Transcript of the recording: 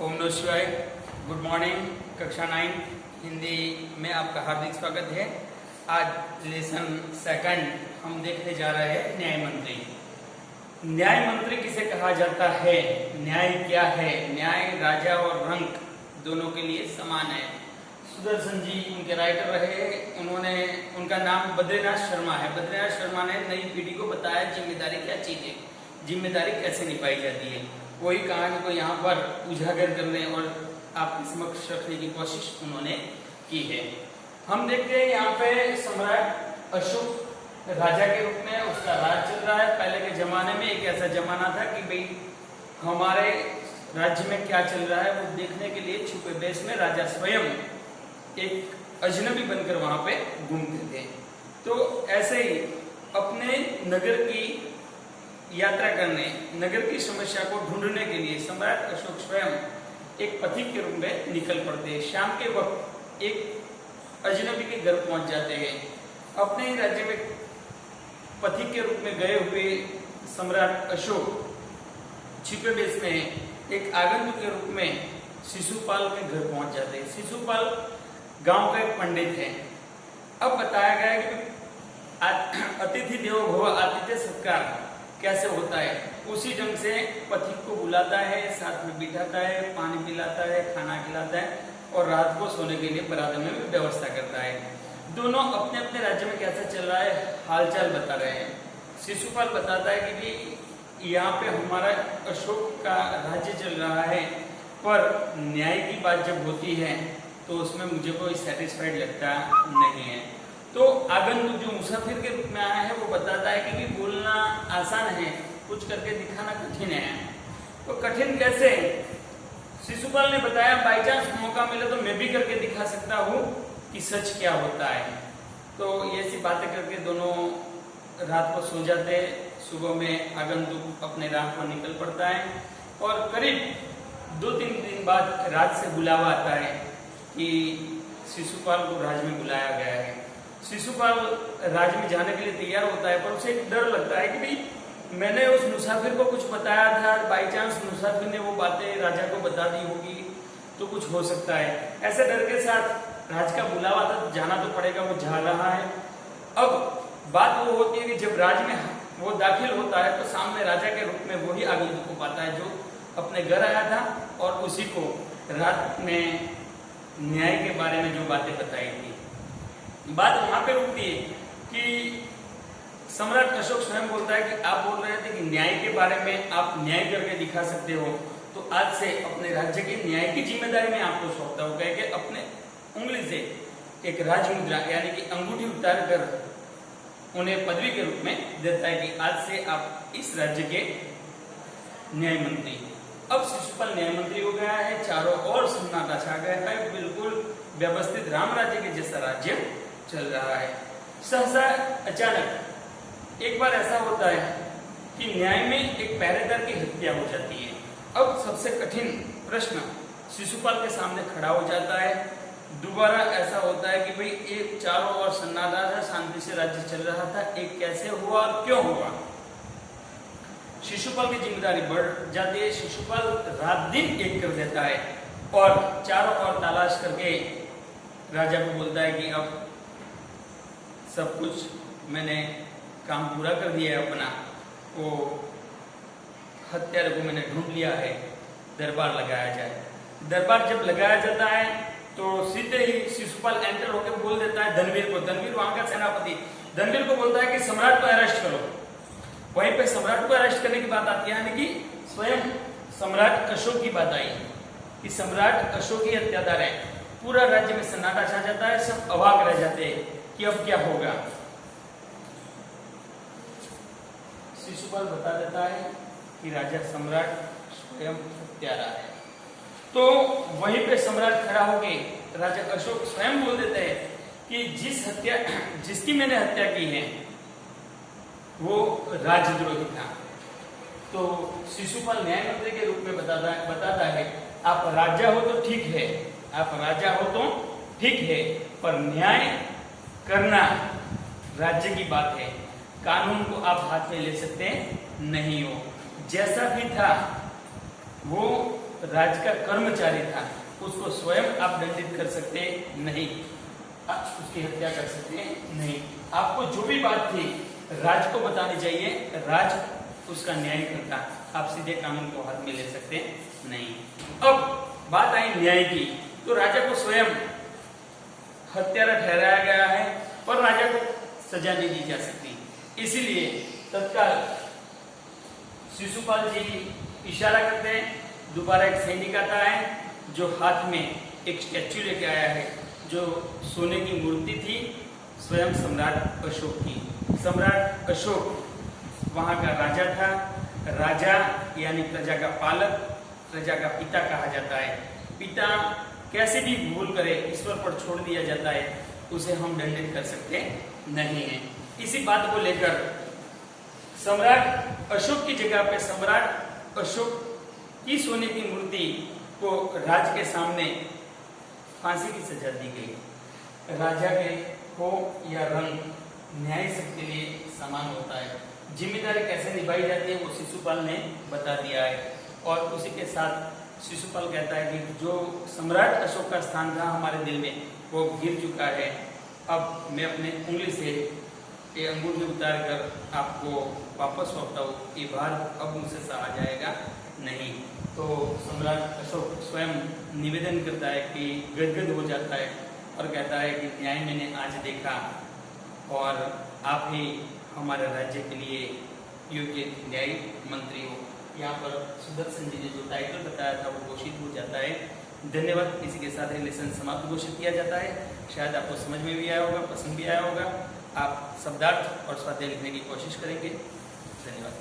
ओम नमः शिवाय। Good morning. कक्षा 9 हिंदी में आपका हार्दिक स्वागत है। आज लेसन सेकंड हम देखने जा रहे हैं न्याय मंत्री। न्याय मंत्री किसे कहा जाता है, न्याय क्या है? न्याय राजा और रंक दोनों के लिए समान है। सुदर्शन जी उनके राइटर रहे, उनका नाम बद्रीनाथ शर्मा है। बद्रीनाथ शर्मा ने नई पीढ़ी को बताया जिम्मेदारी क्या चीज है, जिम्मेदारी कैसे निभाई जाती है। वही कहानी को यहाँ पर उजागर करने और आपके समक्ष रखने की कोशिश उन्होंने की है। हम देखते हैं यहाँ पे सम्राट अशोक राजा के रूप में उसका राज चल रहा है। पहले के जमाने में एक ऐसा जमाना था कि भाई हमारे राज्य में क्या चल रहा है वो देखने के लिए छुपे बेस में राजा स्वयं एक अजनबी बनकर वहां पे घूमते थे। तो ऐसे ही अपने नगर की यात्रा करने, नगर की समस्या को ढूंढने के लिए सम्राट अशोक स्वयं एक पथिक के रूप में निकल पड़ते हैं। शाम के वक्त एक अजनबी के घर पहुंच जाते हैं। अपने ही राज्य में पथिक के रूप में गए हुए सम्राट अशोक छिपे बेस में एक आगंतुक के रूप में शिशुपाल के घर पहुंच जाते हैं। शिशुपाल गांव का एक पंडित है। अब बताया गया है कि अतिथि देवो भव, आतिथ्य सत्कार कैसे होता है, उसी ढंग से पथिक को बुलाता है, साथ में बिठाता है, पानी पिलाता है, खाना खिलाता है और रात को सोने के लिए बराबर में व्यवस्था करता है। दोनों अपने अपने राज्य में कैसा चल रहा है हालचाल बता रहे हैं। शिशुपाल बताता है कि भी यहाँ पे हमारा अशोक का राज्य चल रहा है, पर न्याय की बात जब होती है तो उसमें मुझे कोई सेटिस्फाइड लगता नहीं है। तो आगंतुक जो मुसाफिर के रूप में आया है वो बताता है कि बोलना आसान है, कुछ करके दिखाना कठिन है। तो कठिन कैसे? शिशुपाल ने बताया बाई चांस मौका मिले तो मैं भी करके दिखा सकता हूँ कि सच क्या होता है। तो ये सी बातें करके दोनों रात को सो जाते। सुबह में आगंतुक अपने राह पर निकल पड़ता है और करीब 2-3 दिन बाद राज से बुलावा आता है कि शिशुपाल को राज में बुलाया गया है। शिशुपाल राज में जाने के लिए तैयार होता है, पर उसे एक डर लगता है कि भाई मैंने उस मुसाफिर को कुछ बताया था, बाई चांस मुसाफिर ने वो बातें राजा को बता दी होगी तो कुछ हो सकता है। ऐसे डर के साथ राज का बुलावा था, जाना तो पड़ेगा, वो जा रहा है। अब बात वो होती है कि जब राज में वो दाखिल होता है तो सामने राजा के रूप में वही आगंतुक को पाता है जो अपने घर आया था और उसी को रात में न्याय के बारे में जो बातें बताई थी। बात वहां पे रुकती है कि सम्राट अशोक स्वयं बोलता है कि आप बोल रहे थे कि न्याय के बारे में आप न्याय करके दिखा सकते हो, तो आज से अपने राज्य की न्याय की जिम्मेदारी मैं आपको सौंपता हूँ। कह के अपने उंगली से एक राजमुद्रा यानी कि अंगूठी उतार कर उन्हें पदवी के रूप में देता है कि आज से आप इस राज्य के न्याय मंत्री। अब शिशुपाल न्याय मंत्री हो गया है, चारों ओर सन्नाटा छा गया है, बिल्कुल व्यवस्थित राम राज्य के जैसा राज्य चल रहा है। सहसा अचानक एक बार ऐसा होता है कि न्याय में एक पहरेदार की हत्या हो जाती है। अब सबसे कठिन प्रश्न शिशुपाल के सामने खड़ा हो जाता है। दोबारा ऐसा होता है कि भाई एक चारों ओर सन्नाटा था, शांति से राज्य चल रहा था, एक कैसे हुआ और क्यों हुआ? शिशुपाल की जिम्मेदारी बढ़ जाती है। शिशुपाल रात दिन एक कर देता है और चारों ओर तलाश करके राजा को बोलता है कि अब सब कुछ मैंने काम पूरा कर दिया है अपना, वो हत्यारे को मैंने ढूंढ लिया है, दरबार लगाया जाए। दरबार जब लगाया जाता है तो सीधे ही शिशुपाल एंटर होकर बोल देता है धनवीर को, धनवीर वहां का सेनापति, धनवीर को बोलता है कि सम्राट को अरेस्ट करो। वहीं पे सम्राट को अरेस्ट करने की बात आती है, यानी कि स्वयं सम्राट अशोक की बात आई कि सम्राट अशोक ही हत्यादार है। पूरा राज्य में सन्नाटा छा जाता है, सब अवाक रह जाते हैं कि अब क्या होगा। शिशुपाल बता देता है कि राजा सम्राट स्वयं हत्यारा है। तो वहीं पे सम्राट खड़ा होके राजा अशोक स्वयं बोल देते हैं कि जिसकी मैंने हत्या की है वो राजद्रोही था। तो शिशुपाल न्याय मंत्री के रूप में बताता है आप राजा हो तो ठीक है, आप राजा हो तो ठीक है, पर न्याय करना राज्य की बात है, कानून को आप हाथ में ले सकते नहीं हो। जैसा भी था वो राज्य का कर्मचारी था उसको स्वयं आप दंडित कर सकते नहीं, उसकी हत्या कर सकते नहीं। आपको जो भी बात थी राज को बतानी चाहिए, राज उसका न्याय करता, आप सीधे कानून को हाथ में ले सकते नहीं। अब बात आई न्याय की, तो राजा को स्वयं हत्यारा ठहराया गया है पर राजा को सजा नहीं दी जा सकती। इसीलिए तत्काल शिशुपाल जी इशारा करते हैं, दोबारा एक सैनिक आता है जो हाथ में एक स्टैच्यू लेके आया है, जो सोने की मूर्ति थी स्वयं सम्राट अशोक की। सम्राट अशोक वहां का राजा था, राजा यानी प्रजा का पालक, प्रजा का पिता कहा जाता है। पिता कैसे भी भूल करे ईश्वर पर छोड़ दिया जाता है, उसे हम दंडित कर सकते नहीं है। इसी बात को लेकर सम्राट अशोक की जगह पे सम्राट अशोक की सोने की मूर्ति को राज के सामने फांसी की सजा दी गई। राजा के हो या रंग, न्याय सबके लिए समान होता है। जिम्मेदारी कैसे निभाई जाती है वो शिशुपाल ने बता दिया है। और उसी के साथ शिशुपाल कहता है कि जो सम्राट अशोक का स्थान था हमारे दिल में वो गिर चुका है। अब मैं अपने उंगली से ये अंगूठी उतार कर आपको वापस सौंपता हूँ, ये भार अब मुझसे सहा जाएगा नहीं। तो सम्राट अशोक स्वयं निवेदन करता है कि गदगद हो जाता है और कहता है कि न्याय मैंने आज देखा और आप ही हमारे राज्य के लिए योग्य न्यायिक मंत्री हो। यहाँ पर सुदर्शन जी ने जो टाइटल बताया था वो घोषित हो जाता है। धन्यवाद। इसी के साथ लेसन समाप्त घोषित किया जाता है। शायद आपको समझ में भी आया होगा, पसंद भी आया होगा। आप शब्दार्थ और स्वाध्याय लिखने की कोशिश करेंगे। धन्यवाद।